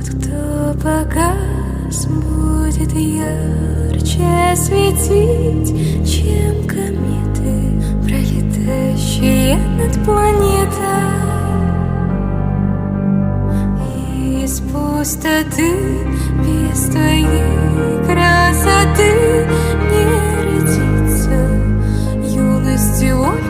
Тот, кто погас, будет ярче светить, чем кометы, пролетающие над планетой. Из пустоты без твоей красоты не родится юности.